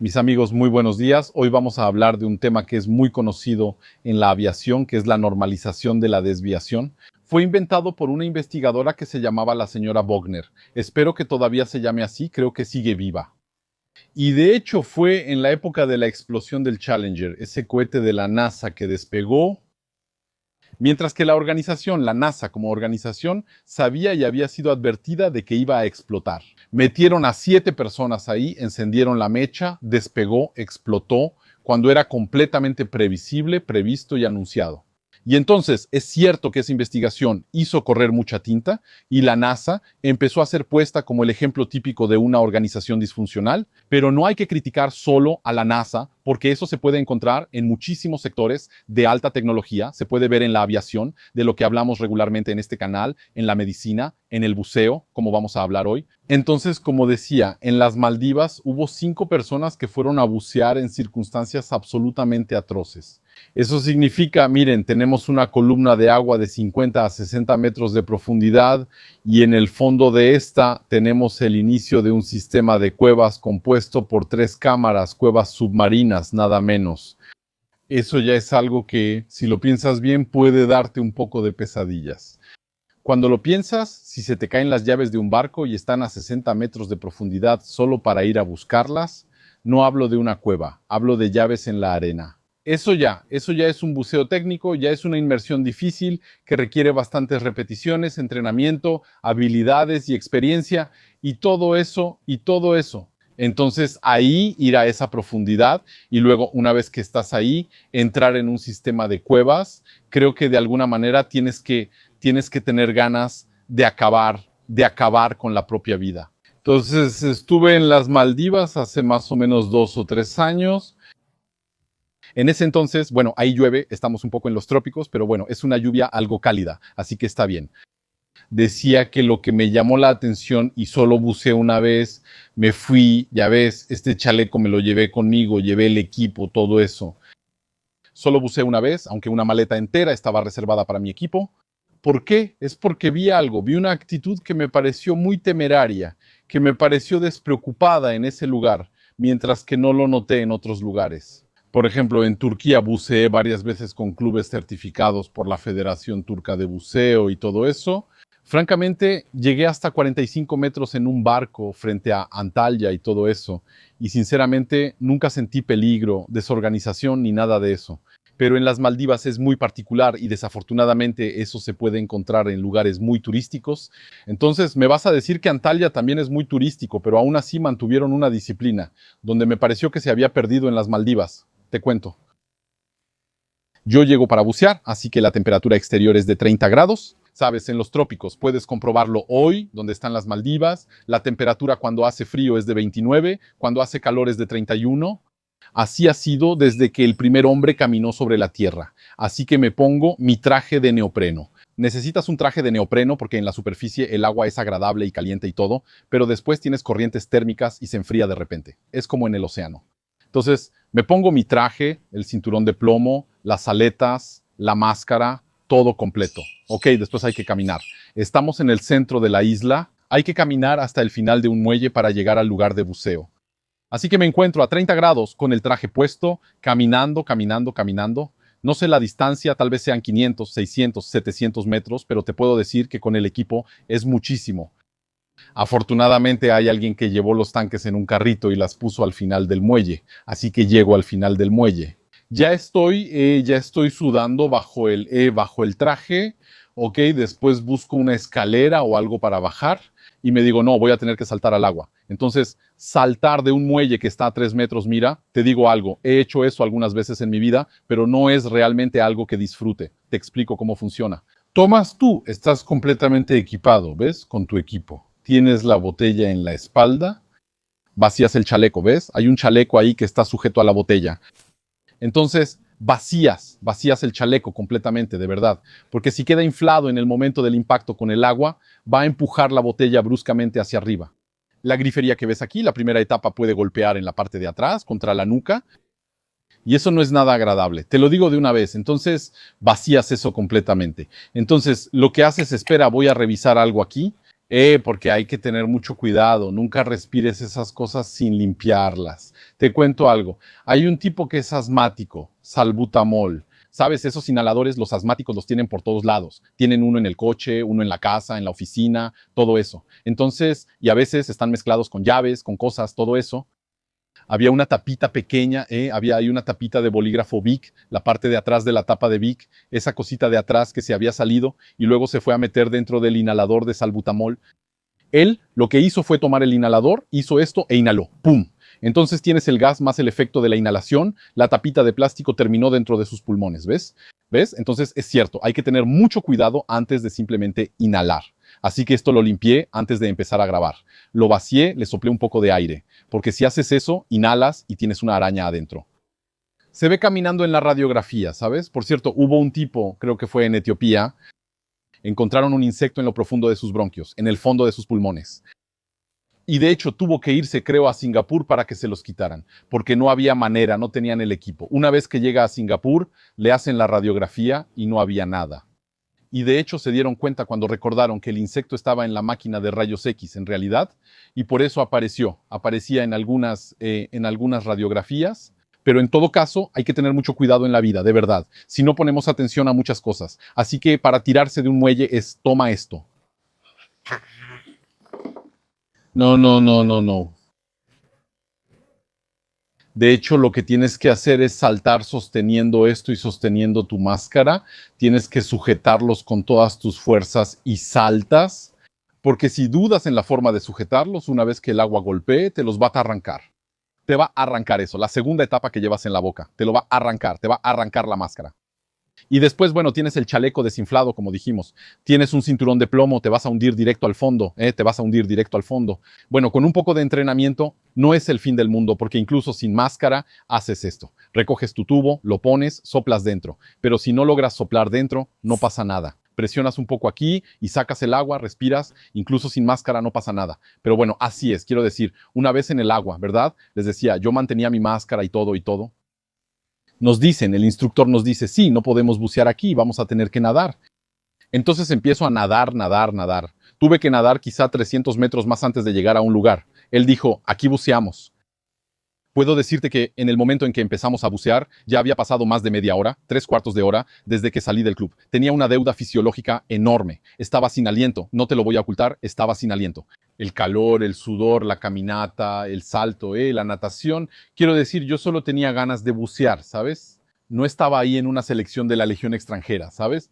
Mis amigos, muy buenos días. Hoy vamos a hablar de un tema que es muy conocido en la aviación, que es la normalización de la desviación. Fue inventado por una investigadora que se llamaba la señora Bogner. Espero que todavía se llame así, creo que sigue viva. Y de hecho fue en la época de la explosión del Challenger, ese cohete de la NASA que despegó. Mientras que la organización, la NASA como organización, sabía y había sido advertida de que iba a explotar. Metieron a 7 personas ahí, encendieron la mecha, despegó, explotó, cuando era completamente previsible, previsto y anunciado. Y entonces es cierto que esa investigación hizo correr mucha tinta y la NASA empezó a ser puesta como el ejemplo típico de una organización disfuncional, pero no hay que criticar solo a la NASA porque eso se puede encontrar en muchísimos sectores de alta tecnología, se puede ver en la aviación, de lo que hablamos regularmente en este canal, en la medicina, en el buceo, como vamos a hablar hoy. Entonces, como decía, en las Maldivas hubo 5 personas que fueron a bucear en circunstancias absolutamente atroces. Eso significa, miren, tenemos una columna de agua de 50 a 60 metros de profundidad y en el fondo de esta tenemos el inicio de un sistema de cuevas compuesto por 3 cámaras, cuevas submarinas, nada menos. Eso ya es algo que, si lo piensas bien, puede darte un poco de pesadillas. Cuando lo piensas, si se te caen las llaves de un barco y están a 60 metros de profundidad solo para ir a buscarlas, no hablo de una cueva, hablo de llaves en la arena. Eso ya es un buceo técnico, ya es una inmersión difícil que requiere bastantes repeticiones, entrenamiento, habilidades y experiencia y todo eso. Entonces ahí ir a esa profundidad y luego una vez que estás ahí, entrar en un sistema de cuevas, creo que de alguna manera tienes que tener ganas de acabar con la propia vida. Entonces estuve en las Maldivas hace más o menos 2 o 3 años. En ese entonces, bueno, ahí llueve, estamos un poco en los trópicos, pero bueno, es una lluvia algo cálida, así que está bien. Decía que lo que me llamó la atención y solo buceé una vez, me fui, ya ves, este chaleco me lo llevé conmigo, llevé el equipo, todo eso. Solo buceé una vez, aunque una maleta entera estaba reservada para mi equipo. ¿Por qué? Es porque vi algo, vi una actitud que me pareció muy temeraria, que me pareció despreocupada en ese lugar, mientras que no lo noté en otros lugares. Por ejemplo, en Turquía buceé varias veces con clubes certificados por la Federación Turca de Buceo y todo eso. Francamente, llegué hasta 45 metros en un barco frente a Antalya y todo eso. Y sinceramente, nunca sentí peligro, desorganización ni nada de eso. Pero en las Maldivas es muy particular y desafortunadamente eso se puede encontrar en lugares muy turísticos. Entonces me vas a decir que Antalya también es muy turístico, pero aún así mantuvieron una disciplina, donde me pareció que se había perdido en las Maldivas. Te cuento. Yo llego para bucear, así que la temperatura exterior es de 30 grados. Sabes, en los trópicos puedes comprobarlo hoy, donde están las Maldivas. La temperatura cuando hace frío es de 29, cuando hace calor es de 31. Así ha sido desde que el primer hombre caminó sobre la Tierra. Así que me pongo mi traje de neopreno. Necesitas un traje de neopreno porque en la superficie el agua es agradable y caliente y todo, pero después tienes corrientes térmicas y se enfría de repente. Es como en el océano. Entonces, me pongo mi traje, el cinturón de plomo, las aletas, la máscara, todo completo. Ok, después hay que caminar. Estamos en el centro de la isla. Hay que caminar hasta el final de un muelle para llegar al lugar de buceo. Así que me encuentro a 30 grados con el traje puesto, caminando. No sé la distancia, tal vez sean 500, 600, 700 metros, pero te puedo decir que con el equipo es muchísimo. Afortunadamente hay alguien que llevó los tanques en un carrito y las puso al final del muelle, así que llego al final del muelle. Ya estoy sudando bajo el traje, ok, después busco una escalera o algo para bajar y me digo, no, voy a tener que saltar al agua. Entonces, saltar de un muelle que está a 3 metros, mira, te digo algo, he hecho eso algunas veces en mi vida, pero no es realmente algo que disfrute. Te explico cómo funciona. Tomas tú, estás completamente equipado, ¿ves? Con tu equipo. Tienes la botella en la espalda, vacías el chaleco, ¿ves? Hay un chaleco ahí que está sujeto a la botella. Entonces, vacías el chaleco completamente, de verdad. Porque si queda inflado en el momento del impacto con el agua, va a empujar la botella bruscamente hacia arriba. La grifería que ves aquí, la primera etapa puede golpear en la parte de atrás, contra la nuca, y eso no es nada agradable. Te lo digo de una vez. Entonces, vacías eso completamente. Entonces, lo que haces, espera, voy a revisar algo aquí. Porque hay que tener mucho cuidado. Nunca respires esas cosas sin limpiarlas. Te cuento algo. Hay un tipo que es asmático, salbutamol. ¿Sabes? Esos inhaladores, los asmáticos los tienen por todos lados. Tienen uno en el coche, uno en la casa, en la oficina, todo eso. Entonces, y a veces están mezclados con llaves, con cosas, todo eso. Había una tapita pequeña, había ahí una tapita de bolígrafo Bic, la parte de atrás de la tapa de Bic, esa cosita de atrás que se había salido y luego se fue a meter dentro del inhalador de salbutamol. Él lo que hizo fue tomar el inhalador, hizo esto e inhaló. ¡Pum! Entonces tienes el gas más el efecto de la inhalación, la tapita de plástico terminó dentro de sus pulmones, ¿ves? ¿Ves? Entonces es cierto, hay que tener mucho cuidado antes de simplemente inhalar. Así que esto lo limpié antes de empezar a grabar. Lo vacié, le soplé un poco de aire, porque si haces eso, inhalas y tienes una araña adentro. Se ve caminando en la radiografía, ¿sabes? Por cierto, hubo un tipo, creo que fue en Etiopía, encontraron un insecto en lo profundo de sus bronquios, en el fondo de sus pulmones. Y de hecho tuvo que irse, creo, a Singapur para que se los quitaran, porque no había manera, no tenían el equipo. Una vez que llega a Singapur, le hacen la radiografía y no había nada. Y de hecho se dieron cuenta cuando recordaron que el insecto estaba en la máquina de rayos X en realidad, y por eso aparecía en algunas radiografías. Pero en todo caso, hay que tener mucho cuidado en la vida, de verdad, si no ponemos atención a muchas cosas. Así que para tirarse de un muelle es toma esto. No, no, no, no, no. De hecho, lo que tienes que hacer es saltar sosteniendo esto y sosteniendo tu máscara. Tienes que sujetarlos con todas tus fuerzas y saltas, porque si dudas en la forma de sujetarlos, una vez que el agua golpee, te los va a arrancar. Te va a arrancar eso, la segunda etapa que llevas en la boca. Te lo va a arrancar, te va a arrancar la máscara. Y después, bueno, tienes el chaleco desinflado, como dijimos. Tienes un cinturón de plomo, te vas a hundir directo al fondo, te vas a hundir directo al fondo. Bueno, con un poco de entrenamiento no es el fin del mundo, porque incluso sin máscara haces esto. Recoges tu tubo, lo pones, soplas dentro. Pero si no logras soplar dentro, no pasa nada. Presionas un poco aquí y sacas el agua, respiras, incluso sin máscara no pasa nada. Pero bueno, así es, quiero decir, una vez en el agua, ¿verdad? Les decía, yo mantenía mi máscara y todo y todo. Nos dicen, el instructor nos dice, sí, no podemos bucear aquí, vamos a tener que nadar. Entonces empiezo a nadar, nadar, nadar. Tuve que nadar quizá 300 metros más antes de llegar a un lugar. Él dijo, aquí buceamos. Puedo decirte que en el momento en que empezamos a bucear, ya había pasado más de media hora, 3/4 de hora, desde que salí del club. Tenía una deuda fisiológica enorme. Estaba sin aliento, no te lo voy a ocultar, estaba sin aliento. El calor, el sudor, la caminata, el salto, la natación. Quiero decir, yo solo tenía ganas de bucear, ¿sabes? No estaba ahí en una selección de la Legión extranjera, ¿sabes?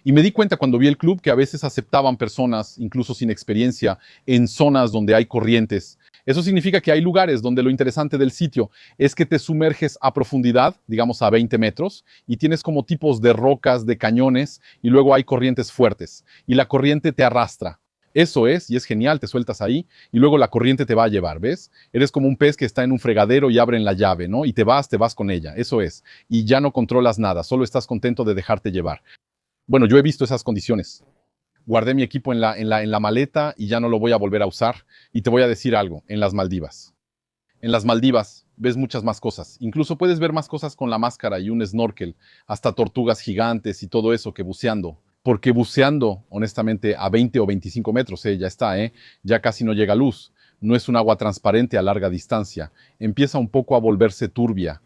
Y me di cuenta cuando vi el club que a veces aceptaban personas, incluso sin experiencia, en zonas donde hay corrientes. Eso significa que hay lugares donde lo interesante del sitio es que te sumerges a profundidad, digamos a 20 metros, y tienes como tipos de rocas, de cañones, y luego hay corrientes fuertes. Y la corriente te arrastra. Eso es, y es genial, te sueltas ahí, y luego la corriente te va a llevar, ¿ves? Eres como un pez que está en un fregadero y abren la llave, ¿no? Y te vas con ella, eso es. Y ya no controlas nada, solo estás contento de dejarte llevar. Bueno, yo he visto esas condiciones. Guardé mi equipo en la maleta y ya no lo voy a volver a usar. Y te voy a decir algo, en las Maldivas. En las Maldivas ves muchas más cosas. Incluso puedes ver más cosas con la máscara y un snorkel, hasta tortugas gigantes y todo eso que buceando. Porque buceando, honestamente, a 20 o 25 metros, ya está, ya casi no llega luz. No es un agua transparente a larga distancia. Empieza un poco a volverse turbia.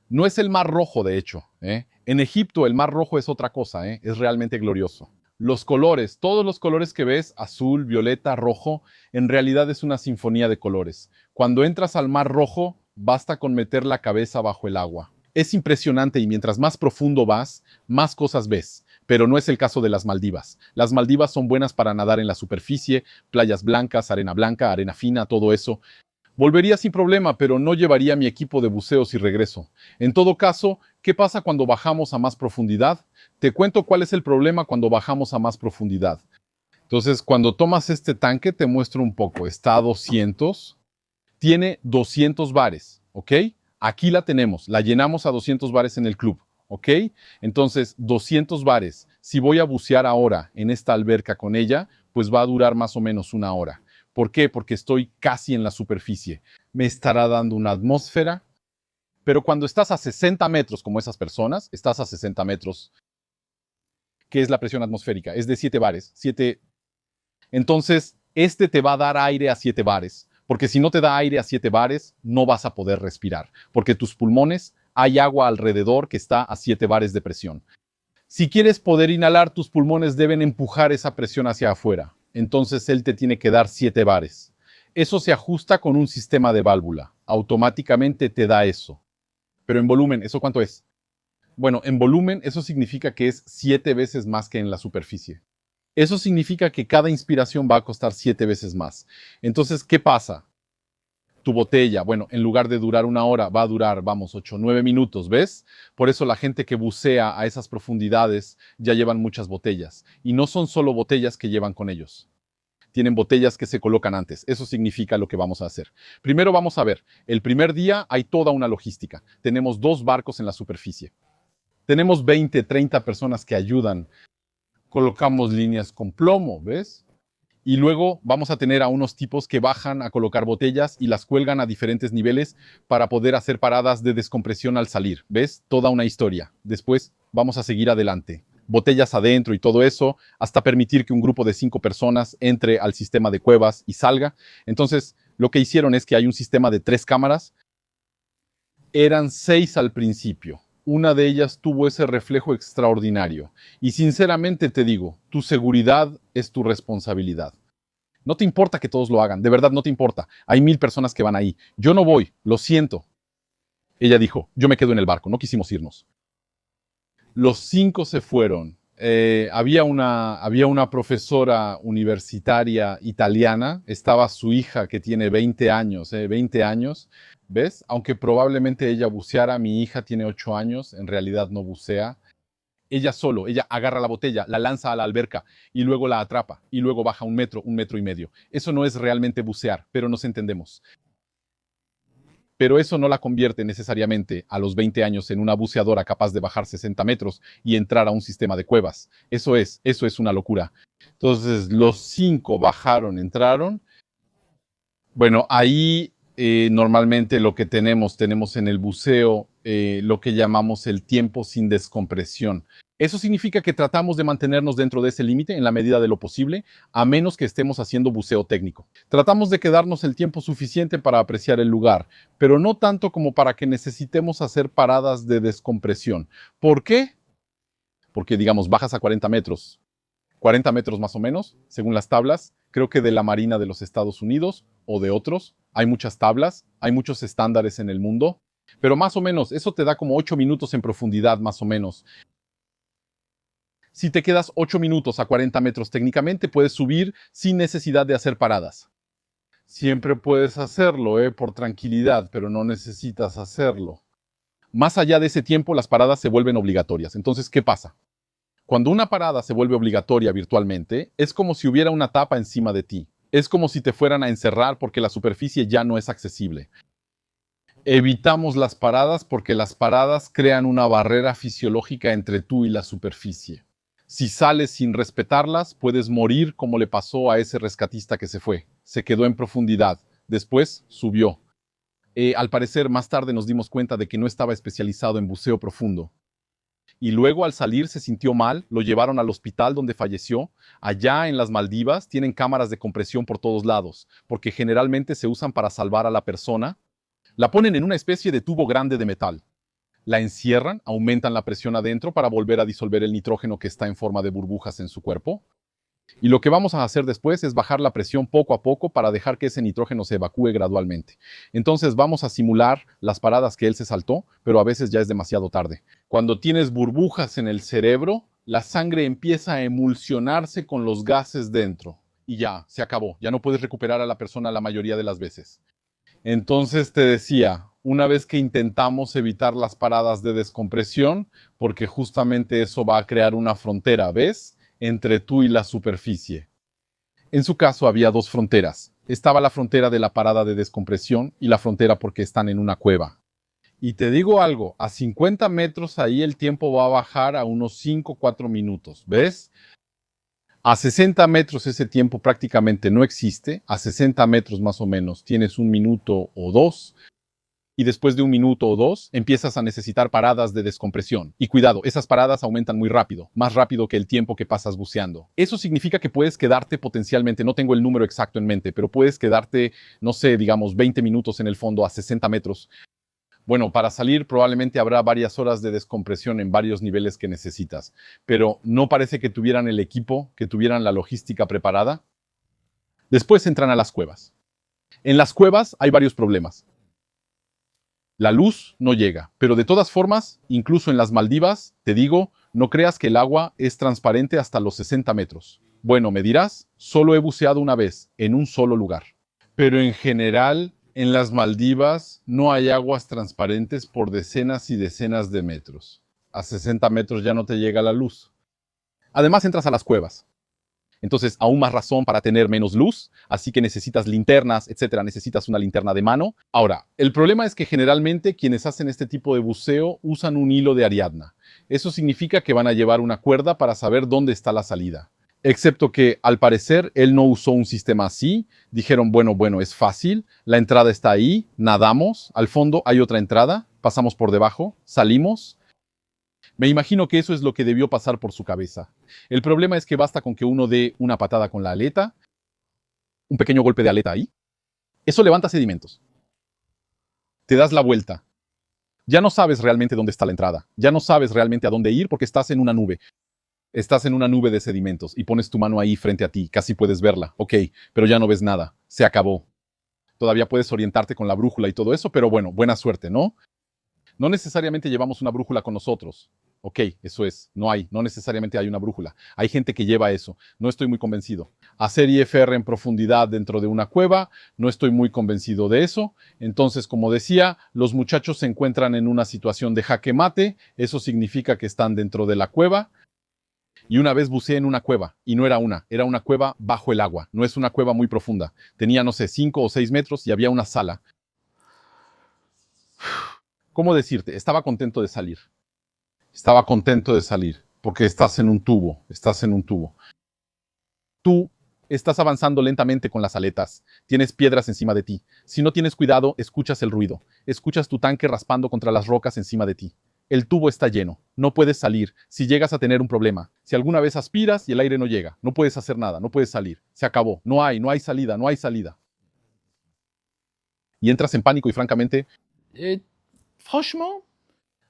No es el Mar Rojo, de hecho. En Egipto el Mar Rojo es otra cosa, es realmente glorioso. Los colores, todos los colores que ves, azul, violeta, rojo, en realidad es una sinfonía de colores. Cuando entras al Mar Rojo, basta con meter la cabeza bajo el agua. Es impresionante y mientras más profundo vas, más cosas ves. Pero no es el caso de las Maldivas. Las Maldivas son buenas para nadar en la superficie, playas blancas, arena arena fina, todo eso. Volvería sin problema, pero no llevaría mi equipo de buceo si regreso. En todo caso, ¿qué pasa cuando bajamos a más profundidad? Te cuento cuál es el problema cuando bajamos a más profundidad. Entonces, cuando tomas este tanque, te muestro un poco. Está a 200. Tiene 200 bares, ¿ok? Aquí la tenemos. La llenamos a 200 bares en el club, ¿ok? Entonces, 200 bares. Si voy a bucear ahora en esta alberca con ella, pues va a durar más o menos una hora. ¿Por qué? Porque estoy casi en la superficie. Me estará dando una atmósfera, pero cuando estás a 60 metros, como esas personas, estás a 60 metros, ¿qué es la presión atmosférica? Es de 7 bares. Entonces, este te va a dar aire a 7 bares. Porque si no te da aire a 7 bares, no vas a poder respirar, porque tus pulmones hay agua alrededor que está a 7 bares de presión. Si quieres poder inhalar, tus pulmones deben empujar esa presión hacia afuera. Entonces él te tiene que dar 7 bares. Eso se ajusta con un sistema de válvula. Automáticamente te da eso. Pero en volumen, ¿eso cuánto es? Bueno, en volumen eso significa que es 7 veces más que en la superficie. Eso significa que cada inspiración va a costar 7 veces más. Entonces, ¿qué pasa? Tu botella, bueno, en lugar de durar 1 hora, va a durar, vamos, 8, 9 minutos, ¿ves? Por eso la gente que bucea a esas profundidades ya llevan muchas botellas. Y no son solo botellas que llevan con ellos. Tienen botellas que se colocan antes. Eso significa lo que vamos a hacer. Primero vamos a ver, el primer día hay toda una logística. Tenemos 2 barcos en la superficie. Tenemos 20, 30 personas que ayudan. Colocamos líneas con plomo, ¿ves? Y luego vamos a tener a unos tipos que bajan a colocar botellas y las cuelgan a diferentes niveles para poder hacer paradas de descompresión al salir. ¿Ves? Toda una historia. Después vamos a seguir adelante. Botellas adentro y todo eso, hasta permitir que un grupo de 5 personas entre al sistema de cuevas y salga. Entonces, lo que hicieron es que hay un sistema de 3 cámaras. Eran 6 al principio. Una de ellas tuvo ese reflejo extraordinario. Y sinceramente te digo, tu seguridad es tu responsabilidad. No te importa que todos lo hagan, de verdad no te importa. Hay 1000 personas que van ahí. Yo no voy, lo siento. Ella dijo, yo me quedo en el barco, no quisimos irnos. Los 5 se fueron. Había una profesora universitaria italiana, estaba su hija que tiene 20 años, 20 años, ¿ves? Aunque probablemente ella buceara, mi hija tiene 8 años, en realidad no bucea. Ella agarra la botella, la lanza a la alberca y luego la atrapa y luego baja 1 metro y medio. Eso no es realmente bucear, pero nos entendemos. Pero eso no la convierte necesariamente a los 20 años en una buceadora capaz de bajar 60 metros y entrar a un sistema de cuevas. Eso es una locura. Entonces, los 5 bajaron, entraron. Bueno, ahí normalmente lo que tenemos en el buceo lo que llamamos el tiempo sin descompresión. Eso significa que tratamos de mantenernos dentro de ese límite en la medida de lo posible, a menos que estemos haciendo buceo técnico. Tratamos de quedarnos el tiempo suficiente para apreciar el lugar, pero no tanto como para que necesitemos hacer paradas de descompresión. ¿Por qué? Porque, digamos, bajas a 40 metros. 40 metros más o menos, según las tablas, creo que de la Marina de los Estados Unidos o de otros. Hay muchas tablas, hay muchos estándares en el mundo, pero más o menos, eso te da como 8 minutos en profundidad, más o menos. Si te quedas 8 minutos a 40 metros técnicamente, puedes subir sin necesidad de hacer paradas. Siempre puedes hacerlo, por tranquilidad, pero no necesitas hacerlo. Más allá de ese tiempo, las paradas se vuelven obligatorias. Entonces, ¿qué pasa? Cuando una parada se vuelve obligatoria virtualmente, es como si hubiera una tapa encima de ti. Es como si te fueran a encerrar porque la superficie ya no es accesible. Evitamos las paradas porque las paradas crean una barrera fisiológica entre tú y la superficie. Si sales sin respetarlas, puedes morir como le pasó a ese rescatista que se fue. Se quedó en profundidad. Después subió. Al parecer, más tarde nos dimos cuenta de que no estaba especializado en buceo profundo. Y luego al salir se sintió mal, lo llevaron al hospital donde falleció. Allá en las Maldivas tienen cámaras de compresión por todos lados, porque generalmente se usan para salvar a la persona. La ponen en una especie de tubo grande de metal. La encierran, aumentan la presión adentro para volver a disolver el nitrógeno que está en forma de burbujas en su cuerpo. Y lo que vamos a hacer después es bajar la presión poco a poco para dejar que ese nitrógeno se evacúe gradualmente. Entonces vamos a simular las paradas que él se saltó, pero a veces ya es demasiado tarde. Cuando tienes burbujas en el cerebro, la sangre empieza a emulsionarse con los gases dentro. Y ya, se acabó. Ya no puedes recuperar a la persona la mayoría de las veces. Entonces te decía, una vez que intentamos evitar las paradas de descompresión, porque justamente eso va a crear una frontera, ¿ves?, entre tú y la superficie. En su caso había 2 fronteras. Estaba la frontera de la parada de descompresión y la frontera porque están en una cueva. Y te digo algo, a 50 metros ahí el tiempo va a bajar a unos 5 o 4 minutos, ¿ves? A 60 metros ese tiempo prácticamente no existe. A 60 metros más o menos tienes 1 minuto o 2. y después de 1 minuto o 2 empiezas a necesitar paradas de descompresión. Y cuidado, esas paradas aumentan muy rápido, más rápido que el tiempo que pasas buceando. Eso significa que puedes quedarte potencialmente, no tengo el número exacto en mente, pero puedes quedarte, no sé, digamos 20 minutos en el fondo a 60 metros. Bueno, para salir probablemente habrá varias horas de descompresión en varios niveles que necesitas, pero no parece que tuvieran el equipo, que tuvieran la logística preparada. Después entran a las cuevas. En las cuevas hay varios problemas. La luz no llega, pero de todas formas, incluso en las Maldivas, te digo, no creas que el agua es transparente hasta los 60 metros. Bueno, me dirás, solo he buceado una vez, en un solo lugar. Pero en general, en las Maldivas no hay aguas transparentes por decenas y decenas de metros. A 60 metros ya no te llega la luz. Además entras a las cuevas. Entonces, aún más razón para tener menos luz, así que necesitas linternas, etcétera, necesitas una linterna de mano. Ahora, el problema es que generalmente quienes hacen este tipo de buceo usan un hilo de Ariadna. Eso significa que van a llevar una cuerda para saber dónde está la salida. Excepto que, al parecer, él no usó un sistema así. Dijeron, bueno, es fácil, la entrada está ahí, nadamos, al fondo hay otra entrada, pasamos por debajo, salimos. Me imagino que eso es lo que debió pasar por su cabeza. El problema es que basta con que uno dé una patada con la aleta, un pequeño golpe de aleta ahí. Eso levanta sedimentos. Te das la vuelta. Ya no sabes realmente dónde está la entrada. Ya no sabes realmente a dónde ir porque estás en una nube. Estás en una nube de sedimentos y pones tu mano ahí frente a ti. Casi puedes verla. Ok, pero ya no ves nada. Se acabó. Todavía puedes orientarte con la brújula y todo eso, pero bueno, buena suerte, ¿no? No necesariamente llevamos una brújula con nosotros. Ok, eso es, no necesariamente hay una brújula. Hay gente que lleva eso. No estoy muy convencido. Hacer IFR en profundidad dentro de una cueva, no estoy muy convencido de eso. Entonces, como decía, los muchachos se encuentran en una situación de jaque mate. Eso significa que están dentro de la cueva. Y una vez buceé en una cueva, y no era una cueva bajo el agua. No es una cueva muy profunda. Tenía, no sé, 5 o 6 metros y había una sala. ¿Cómo decirte? Estaba contento de salir. Estaba contento de salir, porque estás en un tubo. Tú estás avanzando lentamente con las aletas. Tienes piedras encima de ti. Si no tienes cuidado, escuchas el ruido. Escuchas tu tanque raspando contra las rocas encima de ti. El tubo está lleno. No puedes salir. Si llegas a tener un problema. Si alguna vez aspiras y el aire no llega, no puedes hacer nada, no puedes salir. Se acabó. No hay salida, no hay salida. Y entras en pánico y francamente... ¿Franchement?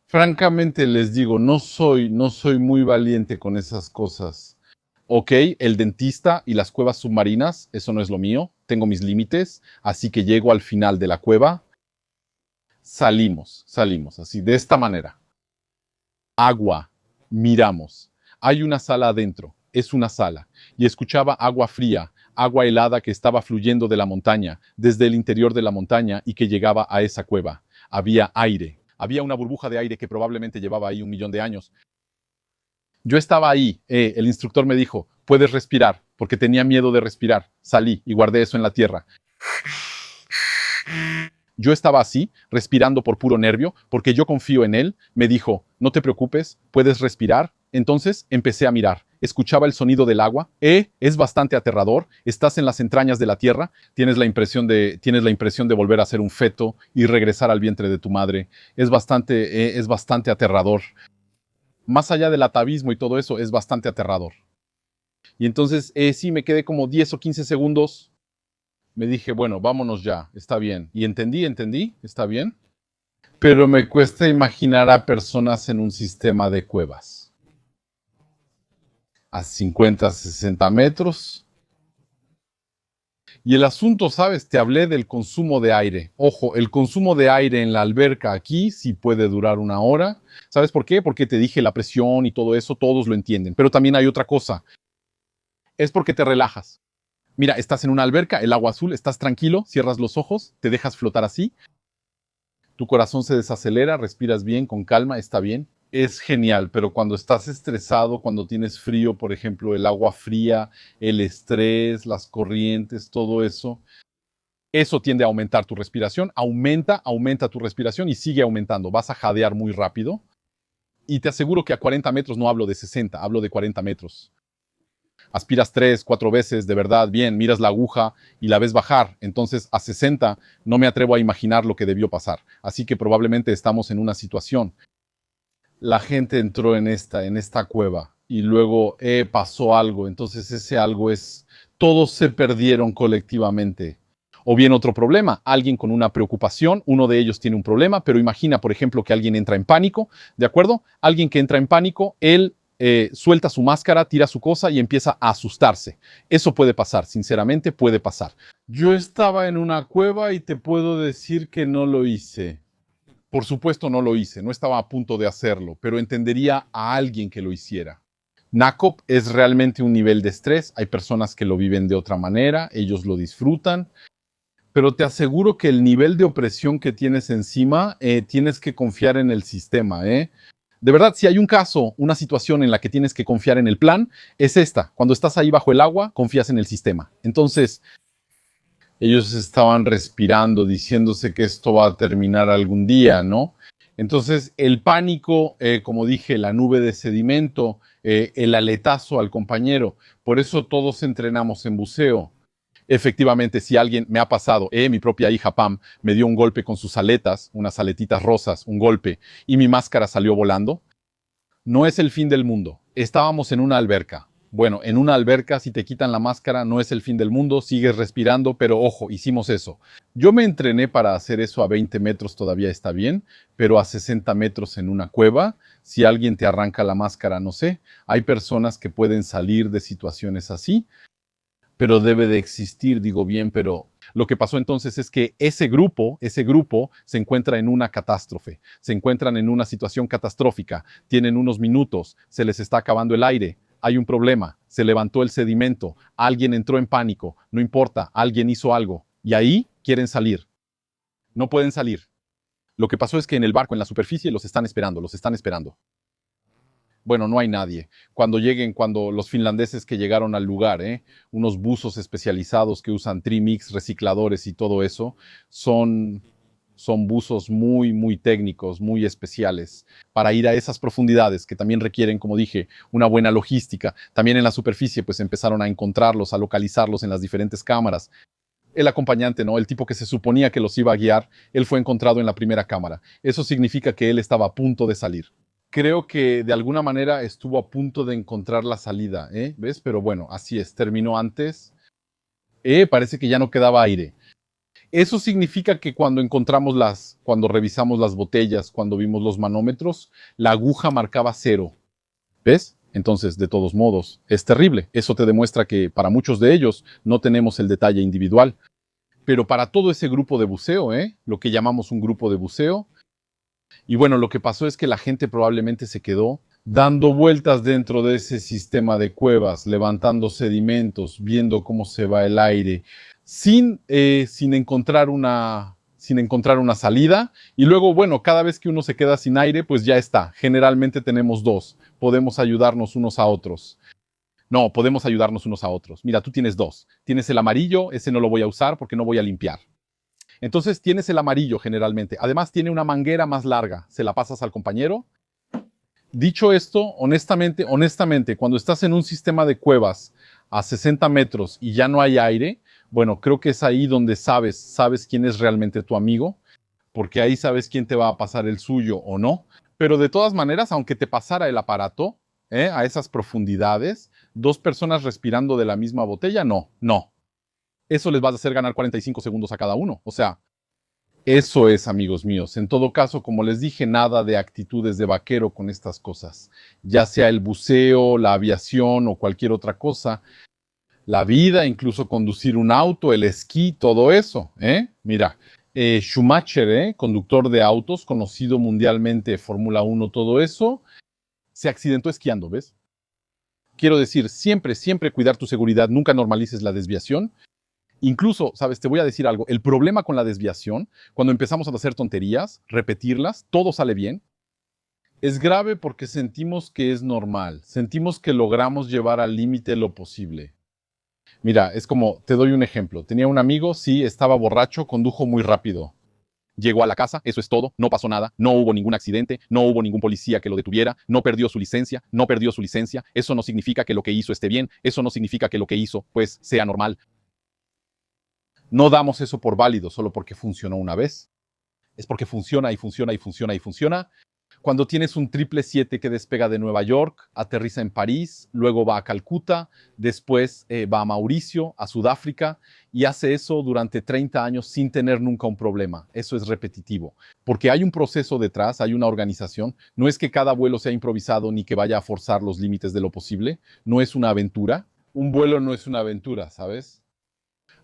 Francamente les digo, no soy muy valiente con esas cosas. Ok, el dentista y las cuevas submarinas, eso no es lo mío. Tengo mis límites, así que llego al final de la cueva. Salimos, así, de esta manera. Agua, miramos. Hay una sala adentro, es una sala. Y escuchaba agua fría, agua helada que estaba fluyendo de la montaña, desde el interior de la montaña y que llegaba a esa cueva. Había aire. Había una burbuja de aire que probablemente llevaba ahí 1 millón de años. Yo estaba ahí, el instructor me dijo, puedes respirar, porque tenía miedo de respirar. Salí y guardé eso en la tierra. Yo estaba así, respirando por puro nervio, porque yo confío en él. Me dijo, no te preocupes, puedes respirar. Entonces empecé a mirar. Escuchaba el sonido del agua. Es bastante aterrador. Estás en las entrañas de la tierra. Tienes la impresión de volver a ser un feto y regresar al vientre de tu madre. Es bastante aterrador. Más allá del atavismo y todo eso, es bastante aterrador. Y entonces, sí, me quedé como 10 o 15 segundos. Me dije, bueno, vámonos ya, está bien. Y entendí, está bien. Pero me cuesta imaginar a personas en un sistema de cuevas. A 50, 60 metros. Y el asunto, ¿sabes? Te hablé del consumo de aire. Ojo, el consumo de aire en la alberca aquí sí puede durar 1 hora. ¿Sabes por qué? Porque te dije la presión y todo eso, todos lo entienden. Pero también hay otra cosa. Es porque te relajas. Mira, estás en una alberca, el agua azul, estás tranquilo, cierras los ojos, te dejas flotar así. Tu corazón se desacelera, respiras bien, con calma, está bien. Es genial, pero cuando estás estresado, cuando tienes frío, por ejemplo, el agua fría, el estrés, las corrientes, todo eso, eso tiende a aumentar tu respiración. Aumenta tu respiración y sigue aumentando. Vas a jadear muy rápido. Y te aseguro que a 40 metros no hablo de 60, hablo de 40 metros. aspiras 3, 4 veces, de verdad, bien, miras la aguja y la ves bajar. Entonces, a 60 no me atrevo a imaginar lo que debió pasar. Así que probablemente estamos en una situación. La gente entró en esta cueva y luego pasó algo. Entonces, ese algo es, todos se perdieron colectivamente. O bien otro problema, alguien con una preocupación, uno de ellos tiene un problema, pero imagina, por ejemplo, que alguien entra en pánico, ¿de acuerdo? Alguien que entra en pánico, él suelta su máscara, tira su cosa y empieza a asustarse. Eso puede pasar, sinceramente puede pasar. Yo estaba en una cueva y te puedo decir que no lo hice. Por supuesto no lo hice, no estaba a punto de hacerlo, pero entendería a alguien que lo hiciera. NACOP es realmente un nivel de estrés, hay personas que lo viven de otra manera, ellos lo disfrutan, pero te aseguro que el nivel de opresión que tienes encima, tienes que confiar en el sistema, ¿eh? De verdad, si hay un caso, una situación en la que tienes que confiar en el plan, es esta. Cuando estás ahí bajo el agua, confías en el sistema. Entonces, ellos estaban respirando, diciéndose que esto va a terminar algún día, ¿no? Entonces, el pánico, como dije, la nube de sedimento, el aletazo al compañero, por eso todos entrenamos en buceo. Efectivamente, si alguien me ha pasado, mi propia hija Pam me dio un golpe con sus aletas, unas aletitas rosas, un golpe, y mi máscara salió volando. No es el fin del mundo. Estábamos en una alberca. Bueno, en una alberca, si te quitan la máscara, no es el fin del mundo, sigues respirando, pero ojo, hicimos eso. Yo me entrené para hacer eso a 20 metros, todavía está bien, pero a 60 metros en una cueva, si alguien te arranca la máscara, no sé. Hay personas que pueden salir de situaciones así, pero debe de existir, digo bien, pero lo que pasó entonces es que ese grupo se encuentra en una catástrofe, se encuentran en una situación catastrófica, tienen unos minutos, se les está acabando el aire, hay un problema, se levantó el sedimento, alguien entró en pánico, no importa, alguien hizo algo, y ahí quieren salir, no pueden salir. Lo que pasó es que en el barco, en la superficie, los están esperando, los están esperando. Bueno, no hay nadie. Cuando los finlandeses que llegaron al lugar, unos buzos especializados que usan trimix, recicladores y todo eso, son, son buzos muy, muy técnicos, muy especiales, para ir a esas profundidades que también requieren, como dije, una buena logística. También en la superficie, pues empezaron a encontrarlos, a localizarlos en las diferentes cámaras. El acompañante, ¿no? El tipo que se suponía que los iba a guiar, él fue encontrado en la primera cámara. Eso significa que él estaba a punto de salir. Creo que de alguna manera estuvo a punto de encontrar la salida, ¿ves? Pero bueno, así es, terminó antes. Parece que ya no quedaba aire. Eso significa que cuando revisamos las botellas, cuando vimos los manómetros, la aguja marcaba 0. ¿Ves? Entonces, de todos modos, es terrible. Eso te demuestra que para muchos de ellos no tenemos el detalle individual. Pero para todo ese grupo de buceo, lo que llamamos un grupo de buceo, y bueno, lo que pasó es que la gente probablemente se quedó dando vueltas dentro de ese sistema de cuevas, levantando sedimentos, viendo cómo se va el aire, sin encontrar una salida. Y luego, bueno, cada vez que uno se queda sin aire, pues ya está. Generalmente tenemos dos. Podemos ayudarnos unos a otros. No, podemos ayudarnos unos a otros. Mira, tú tienes dos. Tienes el amarillo, ese no lo voy a usar porque no voy a limpiar. Entonces tienes el amarillo generalmente. Además tiene una manguera más larga. Se la pasas al compañero. Dicho esto, honestamente, cuando estás en un sistema de cuevas a 60 metros y ya no hay aire, bueno, creo que es ahí donde sabes quién es realmente tu amigo, porque ahí sabes quién te va a pasar el suyo o no. Pero de todas maneras, aunque te pasara el aparato, a esas profundidades, dos personas respirando de la misma botella, no. Eso les va a hacer ganar 45 segundos a cada uno. O sea, eso es, amigos míos. En todo caso, como les dije, nada de actitudes de vaquero con estas cosas. Ya sea el buceo, la aviación o cualquier otra cosa. La vida, incluso conducir un auto, el esquí, todo eso. Mira, Schumacher, conductor de autos, conocido mundialmente, Fórmula 1, todo eso, se accidentó esquiando, ¿ves? Quiero decir, siempre cuidar tu seguridad, nunca normalices la desviación. Incluso, sabes, te voy a decir algo, el problema con la desviación, cuando empezamos a hacer tonterías, repetirlas, todo sale bien, es grave porque sentimos que es normal, sentimos que logramos llevar al límite lo posible. Mira, es como, te doy un ejemplo, tenía un amigo, sí, estaba borracho, condujo muy rápido. Llegó a la casa, eso es todo, no pasó nada, no hubo ningún accidente, no hubo ningún policía que lo detuviera, no perdió su licencia, no perdió su licencia. Eso no significa que lo que hizo esté bien, eso no significa que lo que hizo, pues, sea normal. No damos eso por válido solo porque funcionó una vez. Es porque funciona y funciona y funciona y funciona. Cuando tienes un 777 que despega de Nueva York, aterriza en París, luego va a Calcuta, después va a Mauricio, a Sudáfrica, y hace eso durante 30 años sin tener nunca un problema. Eso es repetitivo, porque hay un proceso detrás, hay una organización. No es que cada vuelo sea improvisado ni que vaya a forzar los límites de lo posible. No es una aventura. Un vuelo no es una aventura, ¿sabes?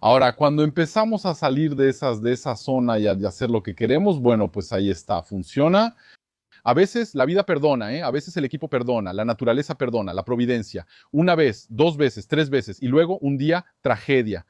Ahora, cuando empezamos a salir de esa zona y a hacer lo que queremos, bueno, pues ahí está, funciona. A veces la vida perdona, ¿eh? A veces el equipo perdona, la naturaleza perdona, la providencia. Una vez, dos veces, tres veces y luego un día, tragedia.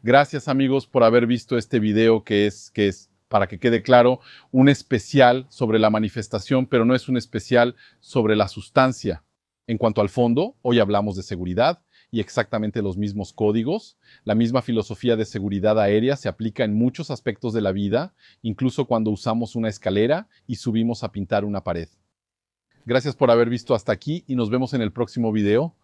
Gracias amigos por haber visto este video que es, para que quede claro, un especial sobre la manifestación, pero no es un especial sobre la sustancia. En cuanto al fondo, hoy hablamos de seguridad y exactamente los mismos códigos. La misma filosofía de seguridad aérea se aplica en muchos aspectos de la vida, incluso cuando usamos una escalera y subimos a pintar una pared. Gracias por haber visto hasta aquí y nos vemos en el próximo video.